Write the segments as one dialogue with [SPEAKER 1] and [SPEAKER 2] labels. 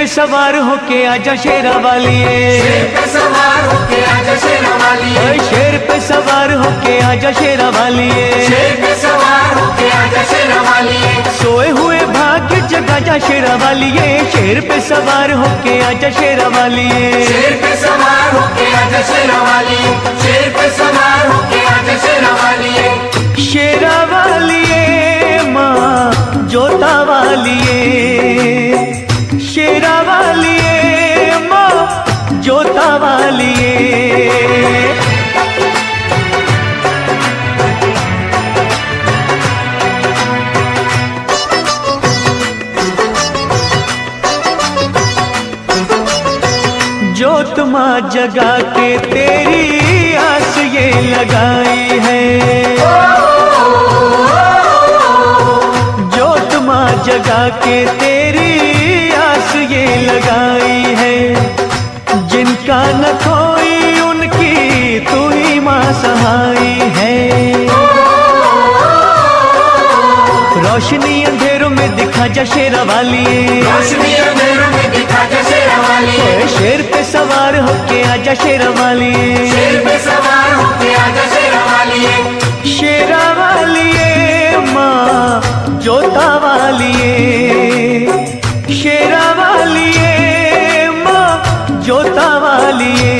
[SPEAKER 1] सवार होके आजा शेरा वालिए,
[SPEAKER 2] शेर पे सवार होके आजा शेरा वालिए,
[SPEAKER 1] शेर पे सवार होके आजा शेरा वालिए,
[SPEAKER 2] शेर पे सवार होके आजा शेरा वालिए,
[SPEAKER 1] सोए हुए भाग्य जगा जा शेरा वालिए, शेर पे सवार होके आजा शेरा वालिए,
[SPEAKER 2] शेर पे सवार होके आजा शेरा वालिए, शेर पे सवार होके आजा शेरा वालिए,
[SPEAKER 1] शेरा वालिए माँ जोता वालिए, शेरा वालिए माँ जोता वालिए। जोत माँ जगा के तेरी आस ये लगाई है, जोत माँ जगा के तेरी आस ये लगाई है, जिनका न कोई उनकी तू ही माँ सहाई है। रोशनी अंधेरों में दिखा जा शेरा वालिए,
[SPEAKER 2] रोशनी अंधेरों में दिखा जा शेरा वालिए,
[SPEAKER 1] शेर पे सवार होके आजा शेरा वालिए,
[SPEAKER 2] शेर पे सवार होके आजा शेरा वालिए,
[SPEAKER 1] शेरा वालिए माँ जोता वालिए, शेरा वालिए माँ जोता वालिए।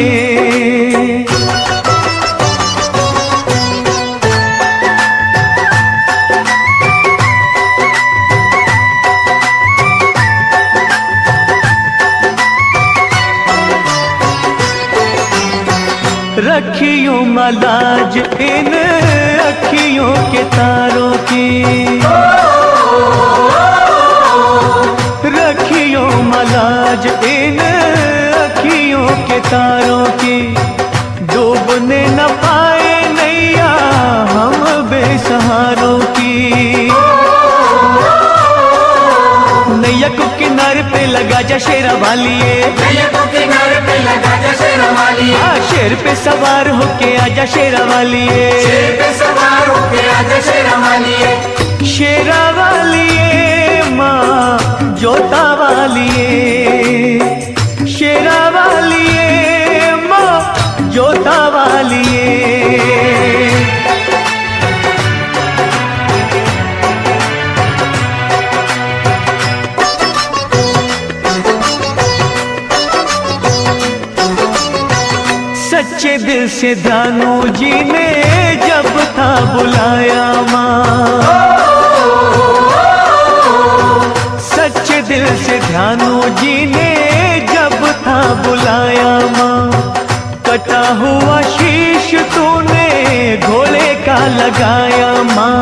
[SPEAKER 1] रखियों मलाज इन अखियों के तारों की, रखियों मलाज इन अखियों के तारों की, डूबने न पाए नैया हम बेसहारों की। नैया को किनारे पे लगा जा शेरा वालिए,
[SPEAKER 2] नैया को किनारे पे लगा जा शेरा वालिए,
[SPEAKER 1] शेर पे सवार होके आजा शेरा वालिए,
[SPEAKER 2] शेर पे सवार होके आजा शेरा वालिए,
[SPEAKER 1] शेरा वालिए माँ जोता वालिए, शेरा वालिए माँ जोता वालिए। सच्चे दिल से दानू जी ने जब था बुलाया माँ, सच्चे दिल से ध्यानू जी ने जब था बुलाया माँ, कटा हुआ शीश तूने घोड़े का लगाया माँ।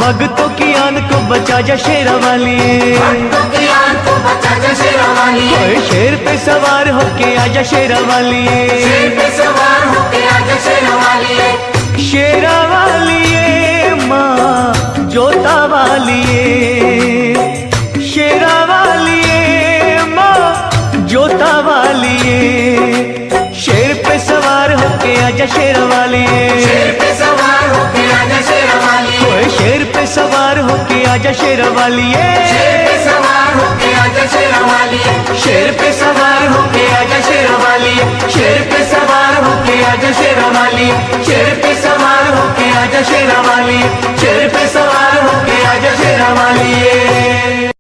[SPEAKER 1] भक्तों की आन को बचा जा शेरा वालिए,
[SPEAKER 2] भक्तों की आन को बचा जा शेरा वालिए,
[SPEAKER 1] शेर पे सवार होके आजा शेरा वालिए,
[SPEAKER 2] शेर पे सवार होके आजा शेरा वालिए,
[SPEAKER 1] शेरा वालिए माँ जोता वालिए, शेरा वालिए माँ जोता वालिए। शेर पे सवार होके आजा शेरा वालिए,
[SPEAKER 2] शेर पे सवार होके आजा शेरा वालिए,
[SPEAKER 1] शेर पे सवार होके आजा शेरा वालिए,
[SPEAKER 2] शेर पे सवार होके आजा शेरा वालिए,
[SPEAKER 1] शेर पे सवार होके आजा शेरा वालिए, शेर पे सवार होके आजा शेरा वालिए, शेर पे सवार होके आजा शेरा वालिए, शेर पे सवार होके आजा शेरा वालिए।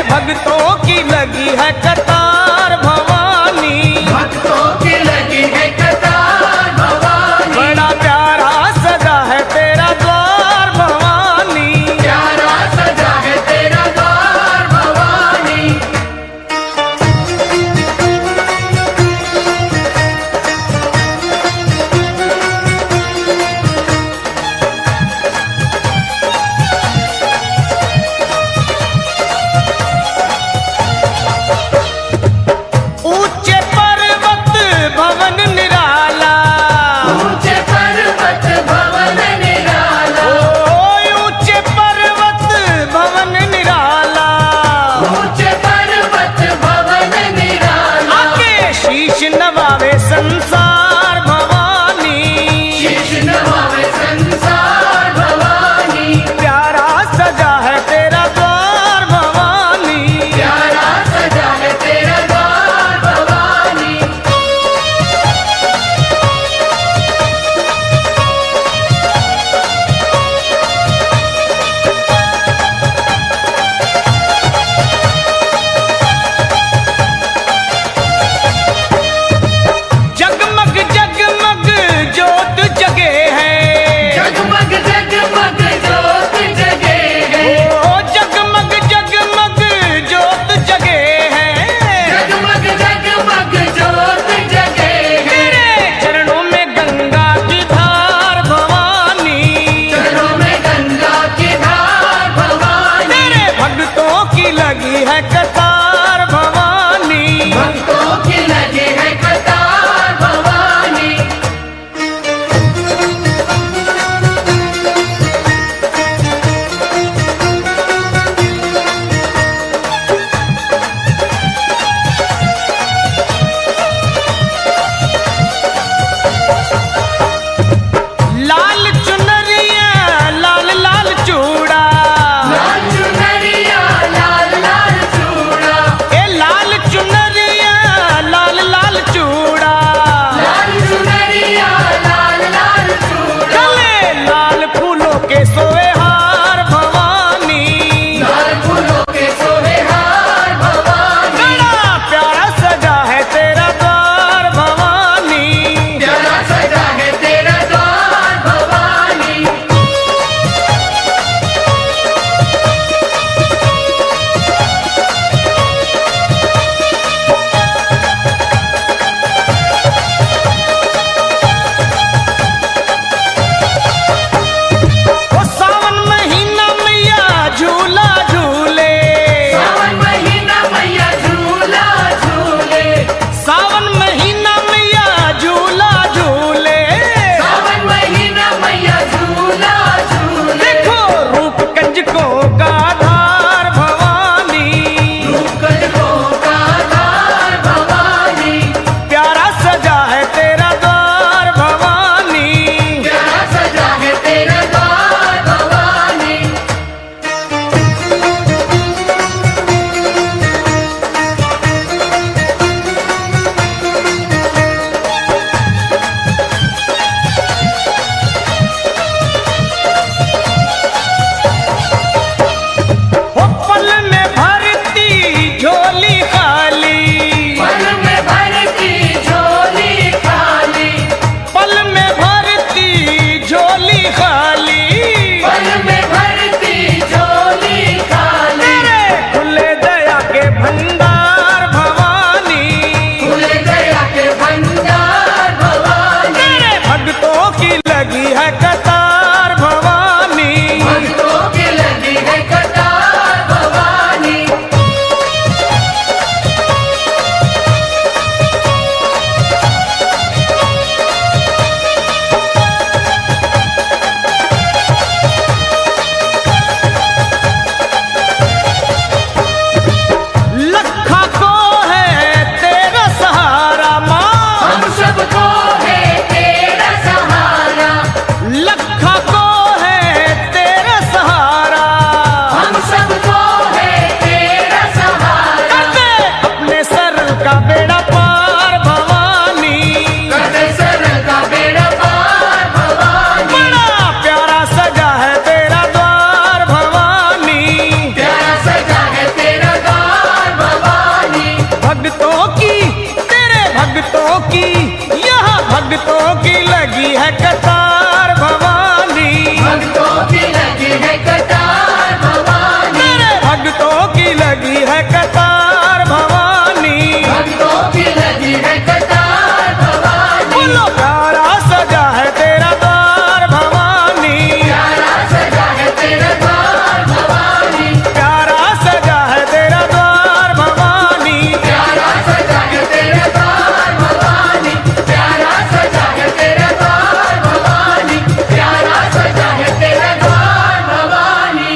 [SPEAKER 2] भक्तों की लगी है कतार भवानी,
[SPEAKER 3] वाली,
[SPEAKER 2] पल में भरती झोली खाली,
[SPEAKER 3] तेरे खुले दया के भंडार भवानी,
[SPEAKER 2] खुले दया के भंडार भवानी,
[SPEAKER 3] तेरे भक्तों की लगी है कतार भवानी।
[SPEAKER 2] भक्तों की लगी है कतार भवानी।
[SPEAKER 3] लखा को है तेरा सहारा माँ,
[SPEAKER 2] हम सबको है तेरा सहारा,
[SPEAKER 3] लखा को है तेरा सहारा,
[SPEAKER 2] हम सबको है तेरा सहारा,
[SPEAKER 3] करते अपने सर का बेड़ा पार भवानी,
[SPEAKER 2] करते सर का बेड़ा पार भवानी,
[SPEAKER 3] बड़ा प्यारा सजा है तेरा द्वार भवानी।
[SPEAKER 2] प्यारा सजा है तेरा द्वार भवानी,
[SPEAKER 3] भक्तों की, तेरे भक्तों की, यहाँ भक्तों की लगी है कतार भवानी,
[SPEAKER 2] भक्तों की लगी है कतार भवानी,
[SPEAKER 3] तेरे भक्तों की लगी है कतार भवानी।
[SPEAKER 2] भक्तों की लगी है कतार भवानी,
[SPEAKER 3] बोलो प्यारा सजा है तेरा द्वार भवानी,
[SPEAKER 2] प्यारा सजा है तेरा द्वार भवानी,
[SPEAKER 3] प्यारा सजा है तेरा द्वार भवानी।
[SPEAKER 2] प्यारा सजा है तेरा द्वार भवानी, प्यारा सजा है तेरा द्वार भवानी, प्यारा सजा है तेरा द्वार भवानी।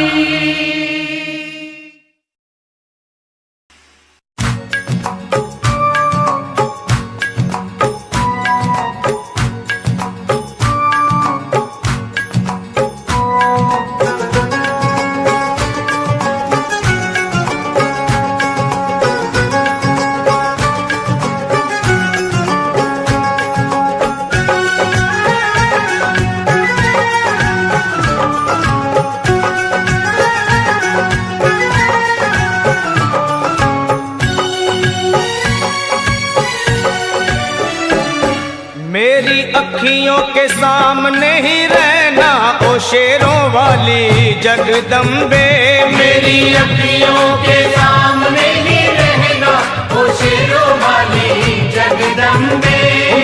[SPEAKER 3] मेरी अखियों के सामने ही रहना ओ शेरों वाली जगदम्बे,
[SPEAKER 2] मेरी अखियों के सामने ही रहना ओ शेरों वाली जगदम्बे,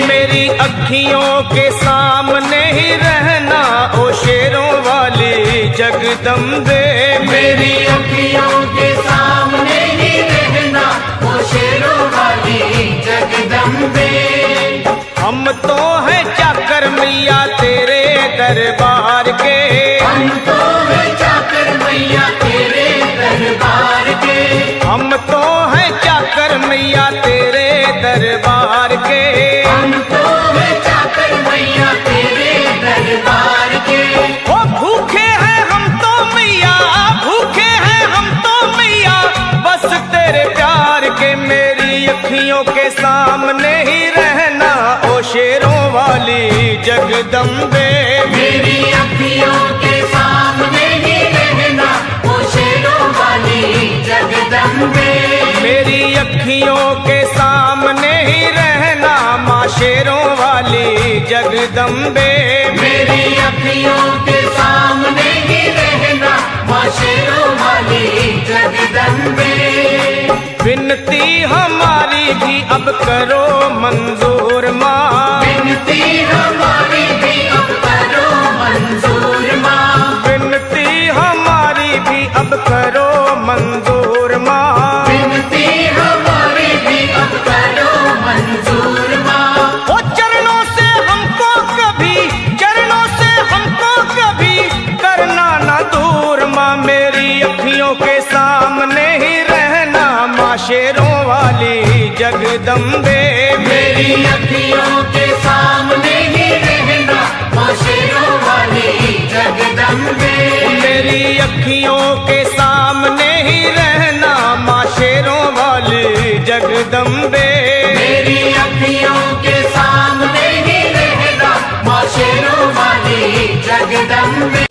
[SPEAKER 3] मेरी अखियों के सामने ही रहना ओ शेरों वाली जगदम्बे,
[SPEAKER 2] मेरी अखियों के सामने ही रहना ओ शेरों वाली जगदम्बे।
[SPEAKER 3] हम तो हैं चाकर मैया तेरे दरबार के,
[SPEAKER 2] हम तो है चाकर मैया तेरे दरबार के,
[SPEAKER 3] हम तो हैं चाकर मैया तेरे दरबार के।
[SPEAKER 2] हम तो है चाकर मैया तेरे दरबार के,
[SPEAKER 3] ओ भूखे हैं हम तो मैया, भूखे हैं हम तो मैया, बस तेरे प्यार के। मेरी अखियों के सामने ही रहना ओ शेरों वाली जगदम्बे,
[SPEAKER 2] मेरी अखियों के सामने ही रहना ओ शेरों वाली जगदम्बे,
[SPEAKER 3] मेरी अखियों के सामने ही रहना माँ शेरों वाली जगदम्बे।
[SPEAKER 2] मेरी अखियों के सामने ही रहना माँ शेरों वाली जगदम्बे।
[SPEAKER 3] विनती हमारी भी अब करो मंजूर माँ,
[SPEAKER 2] विनती हमारी भी अब करो मंजूर माँ,
[SPEAKER 3] विनती हमारी भी अब करो मंजूर माँ।
[SPEAKER 2] विनती हमारी भी अब करो मंजूर माँ।
[SPEAKER 3] ओ चरणों से हमको कभी, चरणों से हमको कभी करना ना दूर माँ। मेरी अखियों के सामने ही रहना माँ शेरों वाली जगदम्बे,
[SPEAKER 2] मेरी अखियों के सामने ही रहना माँ शेरों वाली जगदम्बे,
[SPEAKER 3] मेरी अखियों के सामने ही रहना माँ शेरों वाली जगदम्बे।
[SPEAKER 2] मेरी अखियों के सामने ही रहना माँ शेरों वाली जगदम्बे।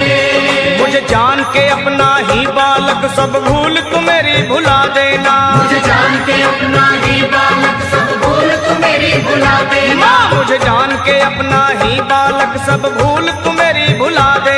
[SPEAKER 3] मुझे जान के अपना ही बालक सब भूल तू मेरी भुला देना,
[SPEAKER 2] मुझे जान के अपना ही बालक सब भूल तू मेरी भुला देना,
[SPEAKER 3] मुझे जान के अपना ही बालक सब भूल तू मेरी भुला दे।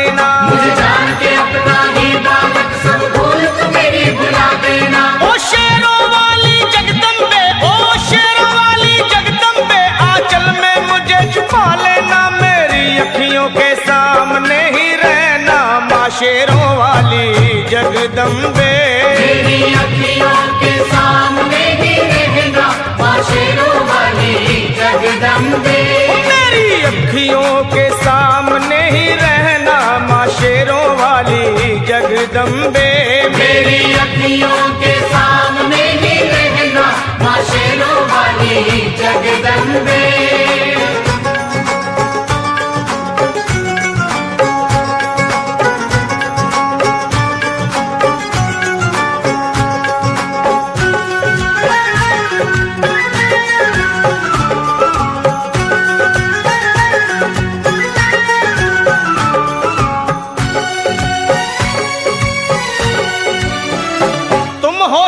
[SPEAKER 3] शेरों वाली जगदम्बे।
[SPEAKER 2] मेरी अखियों के सामने ही रहना माँ शेरों वाली जगदम्बे।
[SPEAKER 3] मेरी अखियों के सामने ही रहना माँ शेरों वाली जगदम्बे।
[SPEAKER 2] मेरी अखियों के सामने ही रहना माँ शेरों वाली जगदम्बे।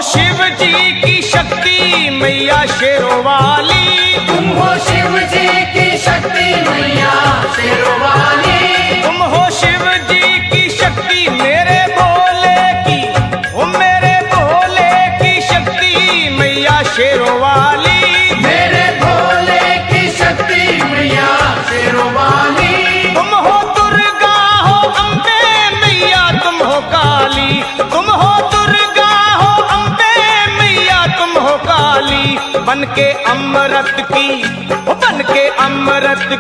[SPEAKER 3] शिव जी की शक्ति मैया शेरों वाली।
[SPEAKER 2] तुम हो शिव जी की शक्ति मैया शेरों वाली।
[SPEAKER 3] तुम हो शिव जी की शक्ति मेरे भोले की, ओ मेरे भोले की शक्ति मैया शेरों वाली।
[SPEAKER 2] मेरे भोले की शक्ति मैया शेरों वाली।
[SPEAKER 3] तुम हो दुर्गा हो अम्बे मैया तुम हो काली। तुम हो दुर्गा हो अम्बे मैया तुम हो काली। बन के अमृत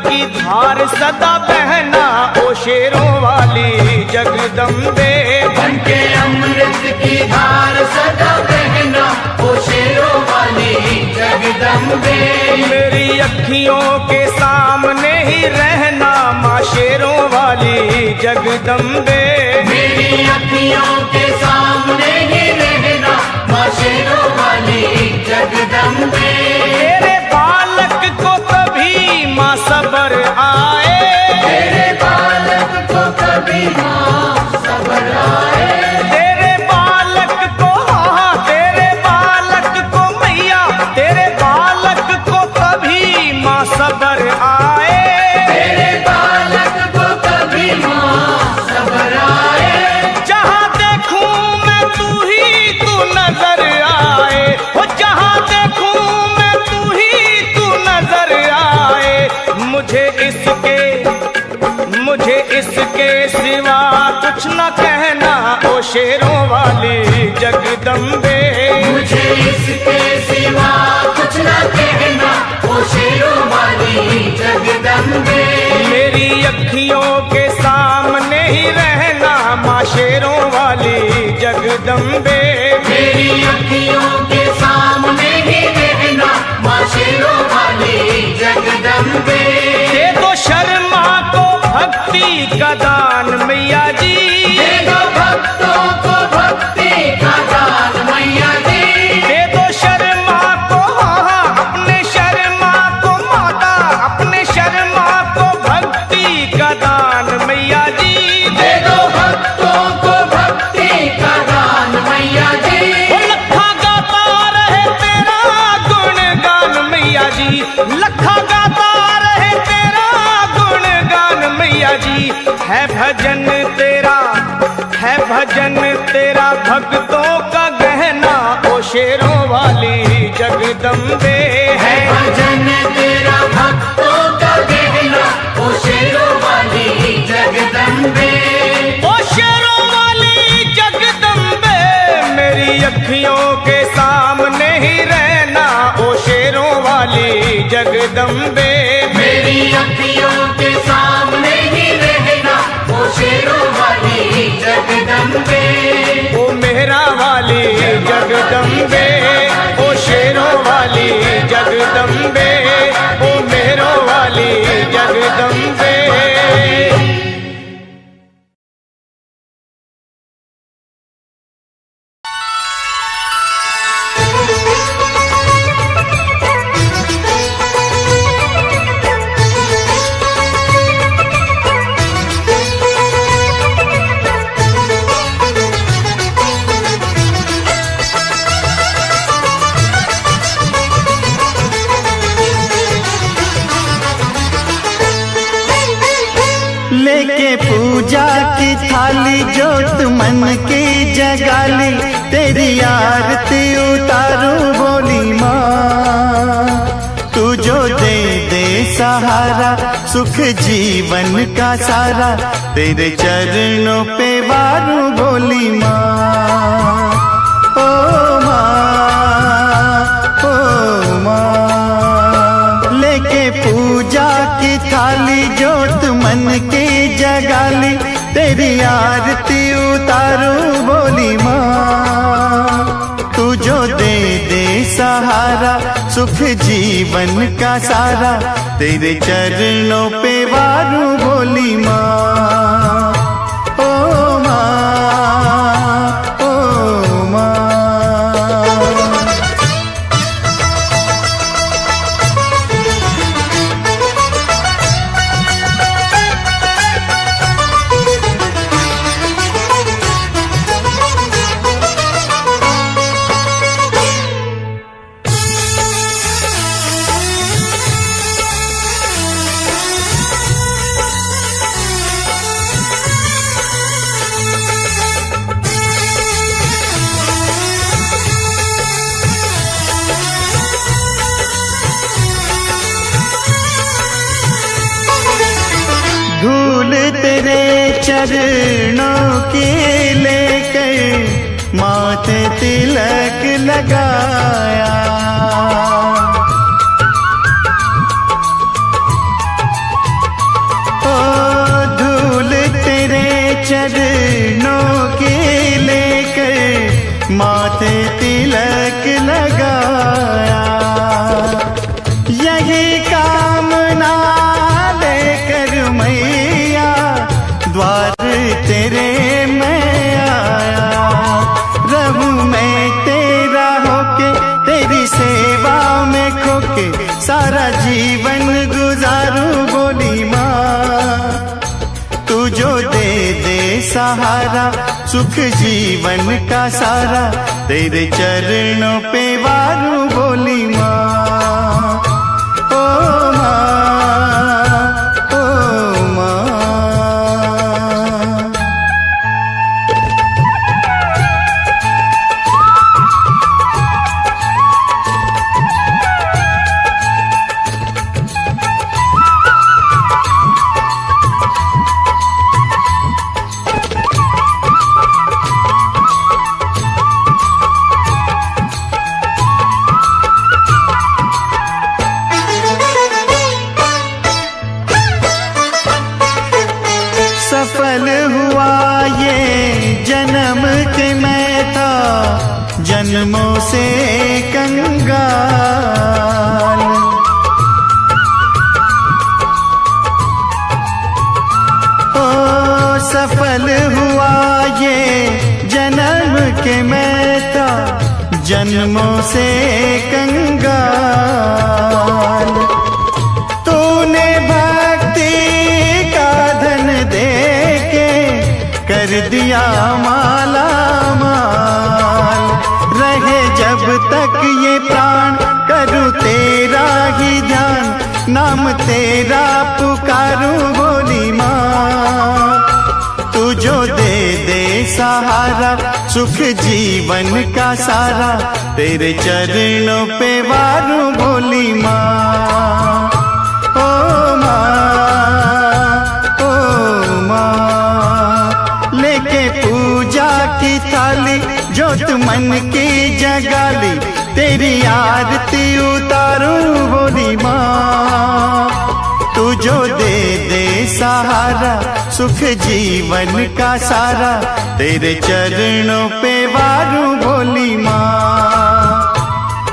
[SPEAKER 3] की धार सदा बहना ओ शेरों वाली जगदम्बे।
[SPEAKER 2] बन के अमृत की धार सदा बहना ओ शेरों वाली जगदम्बे।
[SPEAKER 3] मेरी अखियों के सामने ही रहना माँ शेरों वाली जगदम्बे।
[SPEAKER 2] मेरी अखियों के सामने ही रहना माँ शेरों वाली जगदम्बे।
[SPEAKER 3] तेरे बालक को कभी माँ सबर आए।
[SPEAKER 2] तेरे बालक को कभी माँ सबर आए।
[SPEAKER 3] तेरे बालक को हाँ तेरे बालक को मैया तेरे बालक को कभी माँ सबर आए।
[SPEAKER 2] तेरे बालक को कभी माँ सबर आए।
[SPEAKER 3] जहाँ देखूं मैं तू ही तू नजर आए। हो जहाँ देखूं मैं तू ही तू नजर आए। मुझे इसके सिवा कुछ न कहना ओ शेरों वाली जगदम्बे।
[SPEAKER 2] मुझे इसके सिवा कुछ न कहना ओ शेरों वाली जगदम्बे।
[SPEAKER 3] मेरी अखियों के सामने ही रहना माँ शेरों वाली जगदम्बे।
[SPEAKER 2] मेरी अखियों के सामने ही रहना माँ शेरों वाली जगदम्बे।
[SPEAKER 3] दे दो शर्मा को भक्ति का दान मैया जी।
[SPEAKER 2] दे दो भक्तों को भक्ति का दान मैया जी।
[SPEAKER 3] दे दो शर्मा को हाँ अपने शर्मा को माता अपने शर्मा को भक्ति का दान मैया जी।
[SPEAKER 2] दे दो भक्तों को भक्ति का दान मैया जी।
[SPEAKER 3] वो लखा गाता रहे तेरा गुणगान मैया जी। लखा गाता रहे तेरा गुणगान मैया जी। है भजन तेरा भक्तों का गहना ओ शेरों वाली जगदम्बे। है
[SPEAKER 2] भजन तेरा भक्तों का गहना ओ शेरों वाली जगदम्बे।
[SPEAKER 3] ओ शेरों वाली जगदम्बे। मेरी अखियों के सामने ही रहना ओ शेरों वाली जगदम्बे।
[SPEAKER 2] मेरी अखियों के सामने ही रहना ओ शेरों वाली जगदम्बे।
[SPEAKER 3] ओ मेहरा वाली जगदम्बे। ओ शेरों वाली जगदम्बे। ओ मेहरों वाली जगदम्बे।
[SPEAKER 4] लेके पूजा की थाली जोत मन की जगाली। तेरी आरती उतारूं बोली माँ। तू जो दे दे सहारा सुख जीवन का सारा, तेरे चरणों पे वारूं बोली माँ। ओ माँ, ओ माँ, लेके पूजा की थाली जोत मन की जगाली, तेरी आरती उतारूं बोली माँ। तू जो दे दे सहारा सुख जीवन का सारा, तेरे चरणों पे वारूं बोली माँ। ओ माँ, ओ माँ। धूल तेरे चरणों की लेकर माथे तिलक लगाया, ओ धूल तेरे चरणों की लेकर माथे तिलक लगाया। यही कामना लेकर मैया द्वार तेरे मैं आया। रहूं मैं तेरा होके तेरी सेवा में खोके, सारा जीवन गुजारूं बोली माँ। तू जो दे दे सहारा सुख जीवन का सारा, तेरे चरणों पे वारूं बोली माँ। ओ माँ, ओ माँ। सफल हुआ ये जन्म के मैं था जन्मों से कंगाल। ओ सफल हुआ ये जन्म के मैं था जन्मों से कंगाल। तूने भक्ति का धन दे के कर दिया माला माल। रहे जब तक ये प्राण करूं तेरा ही ध्यान, नाम तेरा पुकारूं बोली माँ। तू जो दे दे सहारा सुख जीवन का सारा, तेरे चरणों पे वारूं बोली माँ। ओ माँ, ओ माँ, लेके पूजा की थाली जोत मन की जगाली, तेरी आरती उतारूं बोली माँ। तू जो दे दे सहारा सुख जीवन का सारा, तेरे चरणों पे वारूं बोली माँ।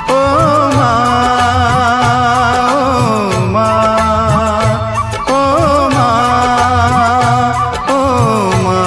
[SPEAKER 4] ओ माँ, ओ माँ, ओ माँ, ओ माँ।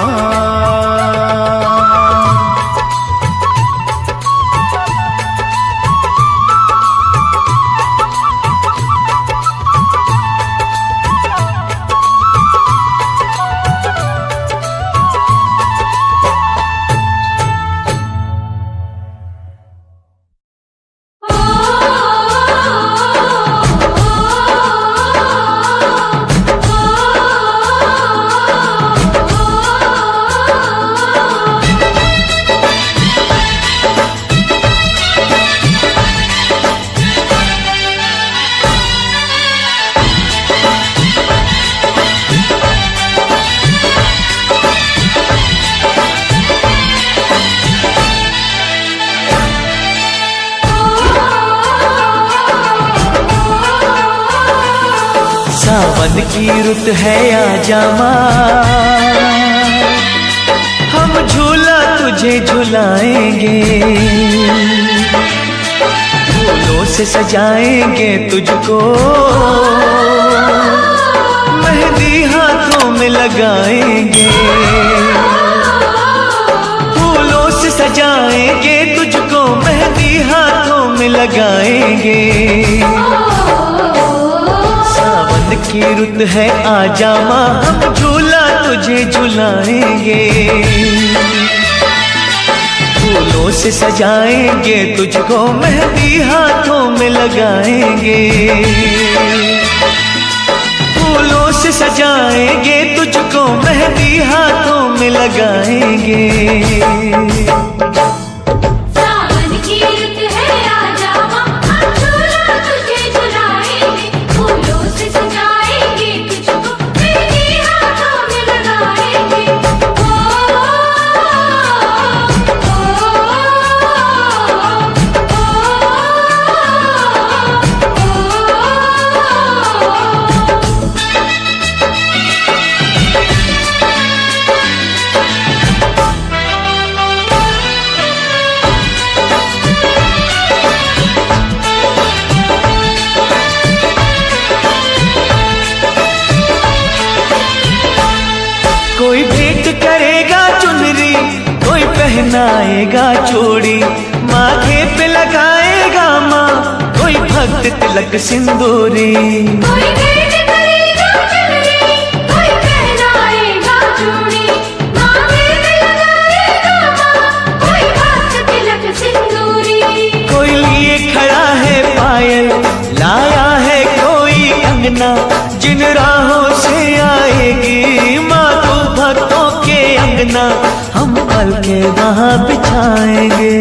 [SPEAKER 3] सावन की रुत है आजा माँ, हम झूला तुझे झुलाएंगे, फूलों से सजाएंगे तुझको, मेहंदी हाथों में लगाएंगे, फूलों से सजाएंगे तुझको, मेहंदी हाथों में लगाएंगे। सावन की रुत है आजा माँ, हम झूला तुझे झुलाएंगे, फूलों से सजाएंगे तुझको, मेहंदी हाथों में लगाएंगे, फूलों से सजाएंगे तुझको, मेहंदी हाथों में लगाएंगे।
[SPEAKER 2] सावन की रुत है आजा माँ, हम झूला तुझे झुलाएंगे, फूलों से सजाएंगे तुझको, मेहंदी हाथों में लगाएंगे।
[SPEAKER 3] कोई भेंट करेगा चुनरी, कोई पहनाएगा चूड़ी, माथे पे लगाएगा माँ, कोई भक्त तिलक सिंदूरी।
[SPEAKER 2] कोई भेंट करेगा चुनरी, कोई पहनाएगा चूड़ी, माथे पे लगाएगा माँ, कोई भक्त तिलक सिंदूरी।
[SPEAKER 3] कोई लिए खड़ा है पायल, लाया है कोई अंगना, जिन राहों से आएगी माँ तू भक्तों के अंगना, हम पल के वहाँ बिछाएंगे।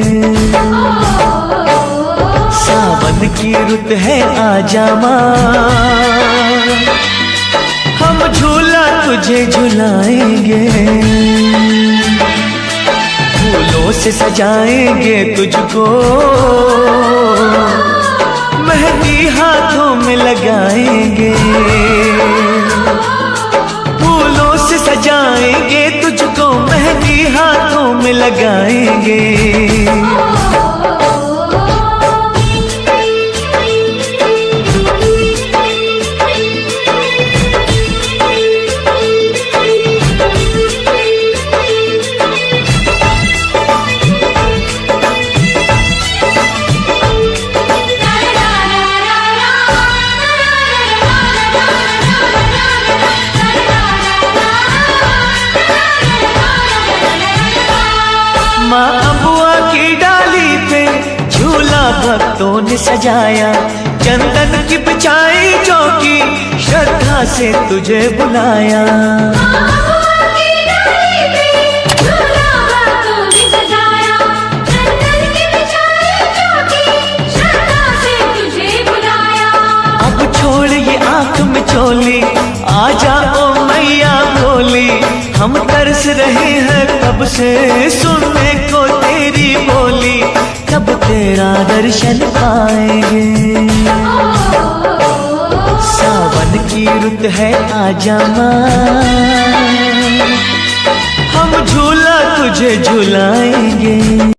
[SPEAKER 3] सावन की रुत है आजा माँ, हम झूला तुझे झुलाएंगे, फूलों से सजाएंगे तुझको, मेहंदी हाथों में लगाएंगे, फूलों से सजाएंगे तुझको, मेहंदी हाथों में लगाएंगे। माँ अबुआ की डाली पे झूला भक्तों ने सजाया, चंदन की बिछाई चौकी, श्रद्धा से तुझे बुलाया। अब छोड़ ये आँख में चोली, आजा ओ मैया भोली, हम तरस रहे हैं कब से सुनने को तेरी बोली, कब तेरा दर्शन पाएंगे। सावन की रुत है आजा माँ, हम झूला तुझे झुलाएंगे।